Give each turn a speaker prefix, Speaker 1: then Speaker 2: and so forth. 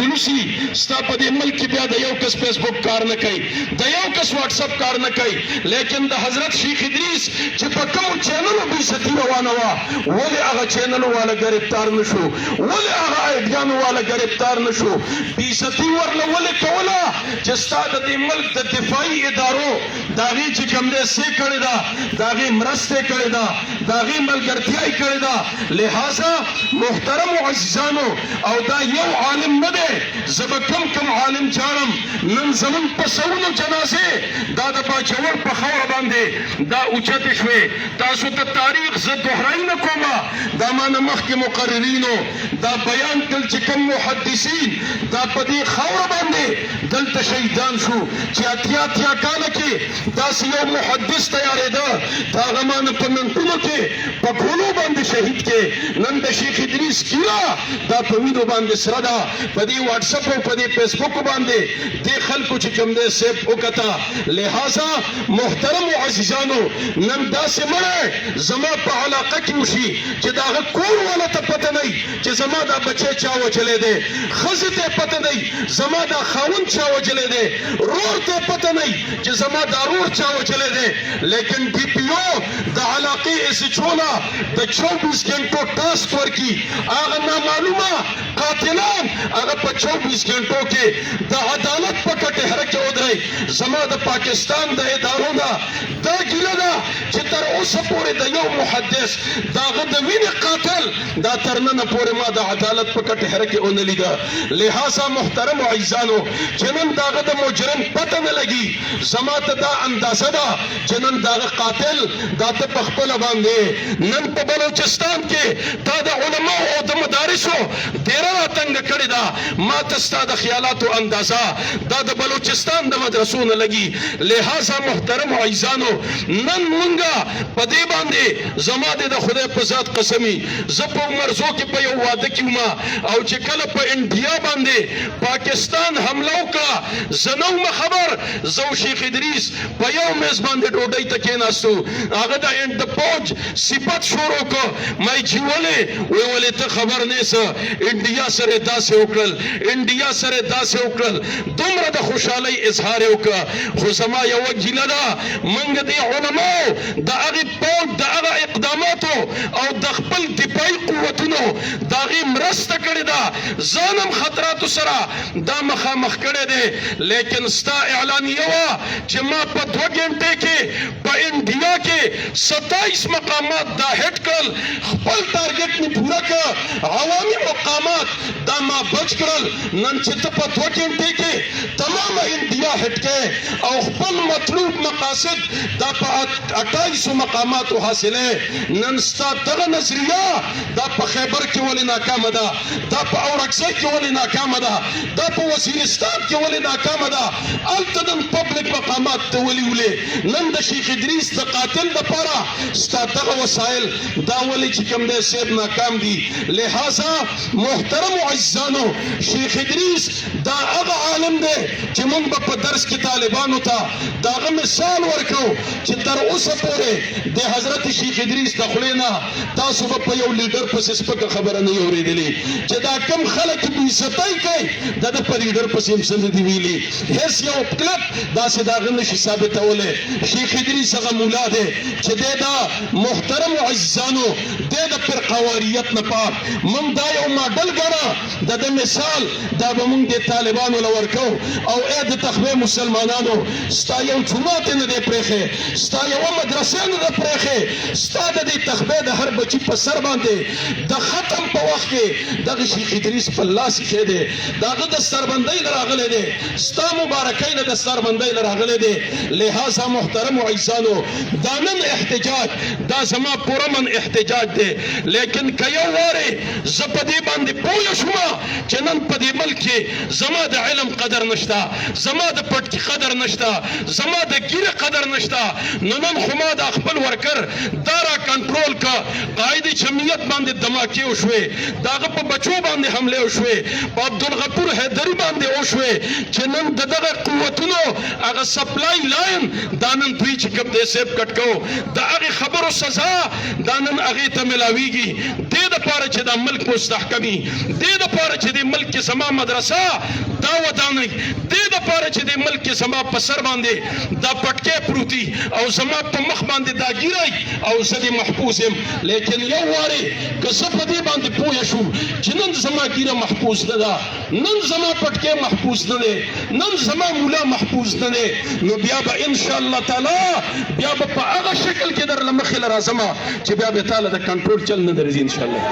Speaker 1: جلوسی ستا په دې ملک کې بیا د یو کس فیسبوک کار نه کوي د یو کس واټس اپ کار نه کوي لیکن د حضرت شیخ ادریس چې په کوم چینلو بیزتی روانه وه ولې هغه چینلو والا گرفتار نشو ولې هغه ایډیانو والا گرفتار نشو بیزتی ورله ولې کوله چې ستا د دې ملک د دفاعي ادارو د هغې چې کوم دی سې کړې ده د هغې مرستې کړې ده د هغې ملګرتیا یې کړې ده لہذا محترمو عزیزانو او دا یو عالم نه دی زه به کم عالم جاړم نن زمونږ په سلونو جنازې دا د باجوړ په خاوره باندې دا اوچتې شوې تاسو ته تاریخ زه دوهرایي نه کومه دا ما نه مخکې مقررینو دا بیان کړل چې کوم محدثین دا په دې خاوره باندې دلته شهیدان شو چې اتیا کاله کې داسې یو محدث تیارېده د هغه ما نه په منټونو کې په ګولو باندې شهید کې نن د شیخ ادریس کیله دا په وینو باندې سره ده په دې واټساپ او په دې فیسبوک باندې دې خلکو چې کوم دی سیب وکته لہذا محترم عزیزانو نن داسې مړی زما په علاقه کې وشي چې د هغه کور والا ته پته نه چې زما دا بچی چا وجلی دی ښځې ته پته نه زما دا خاوند چا وجلی دی رور ته پته نه چې زما دا رور چا وجلی دی لیکن ډي پي او د علاقې اس ایچ او له د 24 ګنټو ټاسک ورکي هغه نامعلومه قاتلان هغه په 24 ګنټو کې د عدالت په کټهره کې ودرئ زما د پاکستان د ادارو نه دا ګیله ده چې تر اوسه پورې د یو محدث د هغه د وینې قاتل دا تر ننه پورې ما د عدالت په کټهره کې ونه لیده لہذا محترمو عزیزانو چې نن د هغه د مجرم پته نه لګي زما ته دا اندازه ده چې نن د هغه قاتل دا ته په خپله باندې نن په بلوچستان کې دا د علماو او د مدارسو ډېره راتنګه کړې ده ما ته ستا د خیالاتو اندازه دا د بلوچستان د مدرسو نه لګي لہذا محترمو عزیزانو نن مونږه په دې باندې زما د خدای په ذات قسمی زه په مرزو کې په یو واده کې وم او چې کله په انډیا باندې پاکستان حمله وکړه زه نه وم خبر زه شیخ ادریس په یو میز باندې ډوډۍ ته کېناستو هغه د فوج صفت شروع کړ مې چې ولې ته خبر نیسه انډیا سره داسې وکړل انډیا سره داسې وکړل دومره د خوشحالۍ اظهار وکړه خو زما یوه ګیله ده موږ د علماو د هغې فوج د هغه اقداماتو او د خپل دفاعي قوتونو د هغې مرسته کړې ده ځان هم خطراتو سره دا مخامخ کړی دی لیکن ستا اعلانیه وه چې ما په 2 ګنټې کې په انډیا کې 27 مقامات دا هټ کړل خپل ټارګټ مې پوره کړ عوامي مقامات دا ما بچ کړل نن چې ته په 2 ګنټې کې تمام انډیا هټ کې او خپل مطلوب مقاصد دا په 28 مقاماتو حاصله نن ستا دغه نظریه دا په خیبر کې ولې ناکامه ده دا په اورکزۍ کې ولې ناکامه ده دا په وزیرستان کې ولې ناکامه ده هلته نن پبلک مقامات ته ولې نن د شیخ ادریس د قاتل دپاره ستا دغه وسایل دا ولې چې کوم دی صاحب ناکام دي لہذا محترمو عزیزانو شیخ ادریس دا هغه عالم دی چې موږ به په درس کې طالبانو ته د هغه مثال ورکړو چې تر اوسه پورې د حضرت شیخ ادریس د خولې نه تاسو به په یو لیډر پسې سپکه خبره نه یې اورېدلې چې دا کم خلک بېعزتۍ کوي د ده په لیډر پسې هم څه نه دي ویلي هېڅ یو کلپ داسې د هغه نشي ثابتولی شیخ ادریس هغه مولا دی چې دی دا محترمو عزیزانو دی د فرقهواریت نه پاک موږ دا یو ماډل ګڼه د ده مثال دا به موږ د طالبانو له ورکو او ای د تخبې مسلمانانو ستا یو جومات نه دی پرېښی ستا یوه مدرسې نه ده پرېښې ستا د دې تخبې د هر بچي په سر باندې د ختم په وخت کې دغه شیخ ادریس په لاس ایښی دی د هغه دستاربندۍ نه راغلی دی ستا مبارکۍ نه دستاربندۍ نه راغلی دی لہذا محترمو عزیزانو دا نن احتجاج دا زما پوره من احتجاج دی لیکن که یو وارې زه په دې باندې پوه شومه چې نن په دې ملک کې زما د علم قدر نشته زما د پټکي قدر نشته زما د ګیرې قدر نشته نو نن خو ما د خپل ورکر دا را کنټرول که قاعد جمعیت باندې دماکې وشوې د هغه په بچو باندې حملې وشوې په عبدالغفور حیدري باندې شوې چې نن دغه قوتونو هغه سپلای لاین دا نن دوی چې کوم دی صاحب کټ کو د هغې خبرو سزا دا نن هغې ته ملاویږي. دې دپاره چې دا ملک مستحکمي، دې دپاره چې دې ملک کې زما مدرسه دا ودانوي، دې دپاره چې دې ملک کې زما په سر باندې دا پټکی پروتي او زما په مخ باندې دا ګیری او زه دې محفوظ یم. لیکن یو وارې که زه په دې باندې پوه شوم چې نن زما ګیره محفوظ نه ده، نن زما پټکی محفوظ نه دی، نن زما مولا محفوظ نه دی، نو بیا به انشاءالله تعالی بیا به په هغه شکل کې در له مخې له راځم چې بیا به تعالی د کنټرول چل نه درځي انشاءالله.